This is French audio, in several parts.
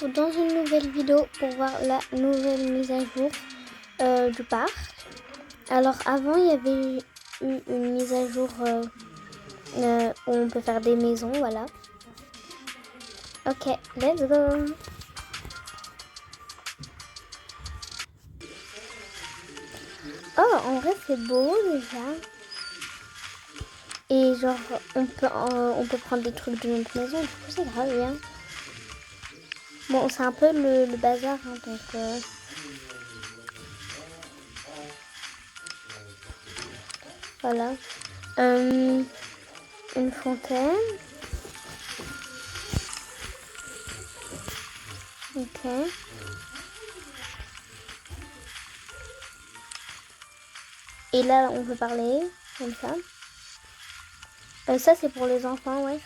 Dans une nouvelle vidéo pour voir la nouvelle mise à jour du parc. Alors avant il y avait eu une mise à jour où on peut faire des maisons, voilà. Ok, let's go. Oh, en vrai c'est beau déjà. Et genre on peut prendre des trucs de notre maison, du coup c'est grave bien. Bon, c'est un peu le bazar, hein, donc voilà. Une fontaine. Ok. Et là, on peut parler comme ça. Ça, c'est pour les enfants, ouais.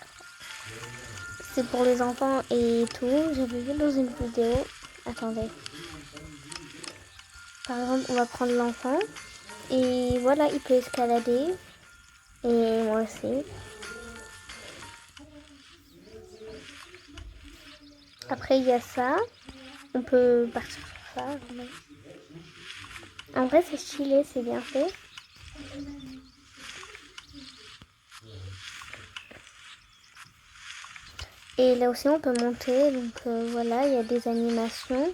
C'est pour les enfants et tout. J'avais vu dans une vidéo. Attendez. Par exemple, on va prendre l'enfant. Et voilà, il peut escalader. Et moi aussi. Après, il y a ça. On peut partir sur ça. En vrai, c'est stylé, c'est bien fait. Et là aussi, on peut monter. Donc voilà, il y a des animations.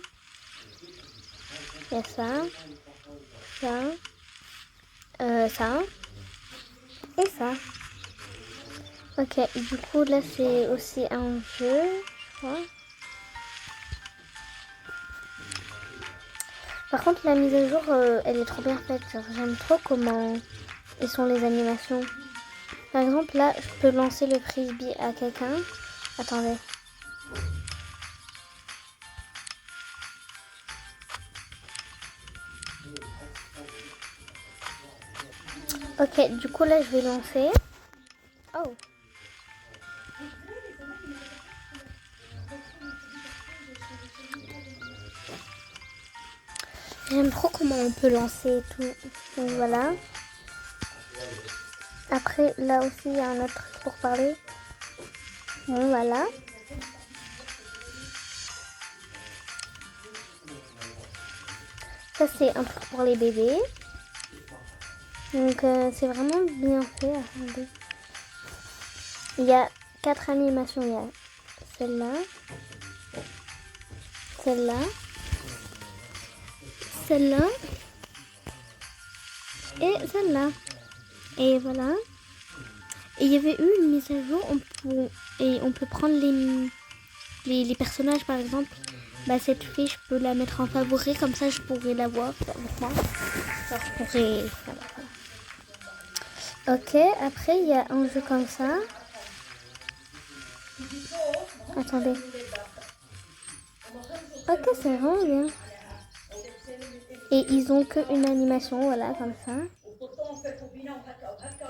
Il y a ça. Ça. Et ça. Ok, du coup, là, c'est aussi un jeu, je crois. Par contre, la mise à jour, elle est trop bien faite. J'aime trop comment sont les animations. Par exemple, là, je peux lancer le frisbee à quelqu'un. Attendez. Ok, du coup, là, je vais lancer. Oh. J'aime trop comment on peut lancer tout. Donc voilà. Après, là aussi, il y a un autre truc pour parler. Bon, voilà. Ça, c'est un truc pour les bébés. Donc, c'est vraiment bien fait. Attendez. Il y a 4 animations. Il y a celle-là, celle-là, celle-là et celle-là. Et voilà. Et il y avait eu une mise à jour. On peut prendre les personnages, par exemple. Bah, cette fille, je peux la mettre en favori. Comme ça, je pourrais la voir avec moi. Alors, je pourrais... Ok, après, il y a un jeu comme ça. Attendez. Ok, c'est vraiment bien. Et ils ont qu'une animation, voilà, comme ça.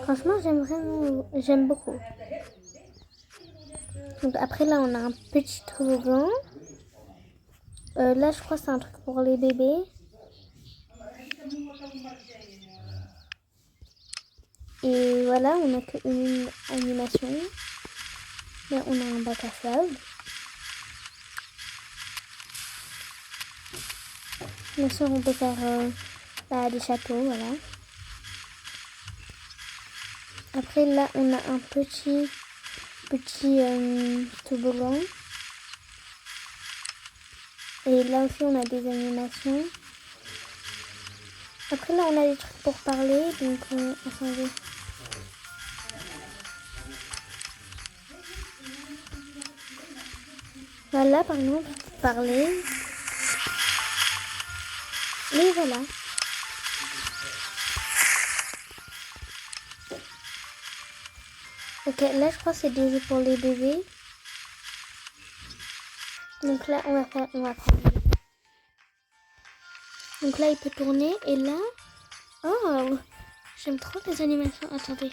Franchement, j'aime beaucoup. Donc après, là, on a un petit toboggan. Là, je crois que c'est un truc pour les bébés. Et voilà, on n'a qu'une animation. Là, on a un bac à sable. Bien sûr, on peut faire des châteaux, voilà. Après, là, on a un petit toboggan. Et là aussi, on a des animations. Après, là, on a des trucs pour parler. Donc, attendez. Voilà, par exemple, parler. Et voilà. Ok, là, je crois que c'est des jeux pour les bébés. Donc là, on va prendre. Donc là, il peut tourner. Et là, oh, j'aime trop les animations. Attendez,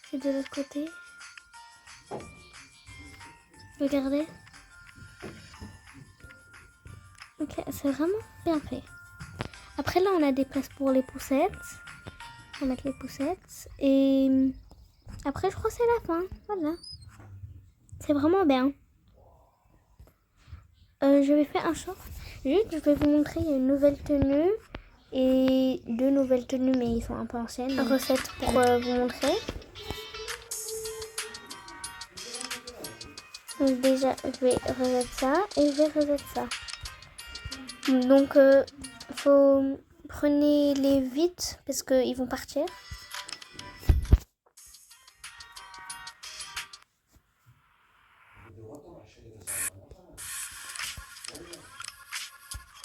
c'est de l'autre côté. Regardez. Ok, c'est vraiment bien fait. Après, là, on a des places pour les poussettes. On va mettre les poussettes. Et après, je crois que c'est la fin. Voilà. C'est vraiment bien. Je vais faire un short. Juste, je vais vous montrer une nouvelle tenue et 2 nouvelles tenues, mais ils sont un peu anciennes. Une recette pour vous montrer. Donc déjà, je vais reset ça et je vais reset ça. Donc, prenez-les vite parce qu'ils vont partir.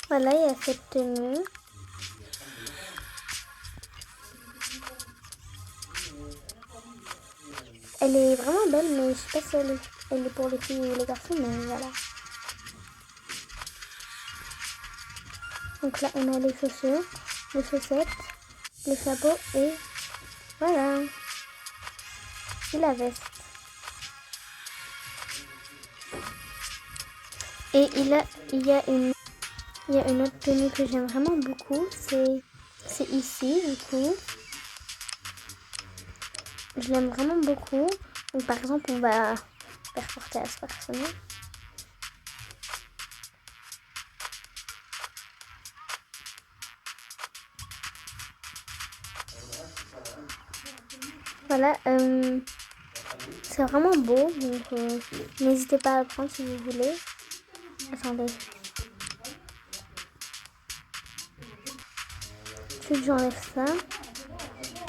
Voilà, il y a cette tenue. Elle est vraiment belle, mais je sais pas si elle est pour les filles ou les garçons, mais voilà. Donc là, on a les chaussures, les chaussettes, le chapeau et voilà. Et la veste. Et il y a une autre tenue que j'aime vraiment beaucoup, c'est ici du coup. Je l'aime vraiment beaucoup. Donc par exemple, on va faire porter à ce personnage. Voilà, c'est vraiment beau, donc n'hésitez pas à le prendre si vous voulez. Attendez. Ensuite, j'enlève ça.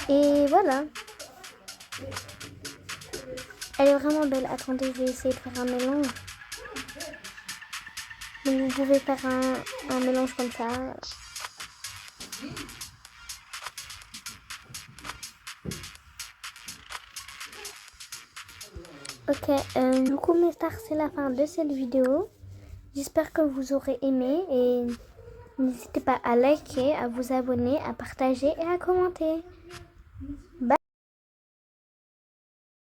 Et voilà. Elle est vraiment belle. Attendez, je vais essayer de faire un mélange. Donc vous pouvez faire un mélange comme ça. Ok, du coup mes stars, c'est la fin de cette vidéo. J'espère que vous aurez aimé et n'hésitez pas à liker, à vous abonner, à partager et à commenter.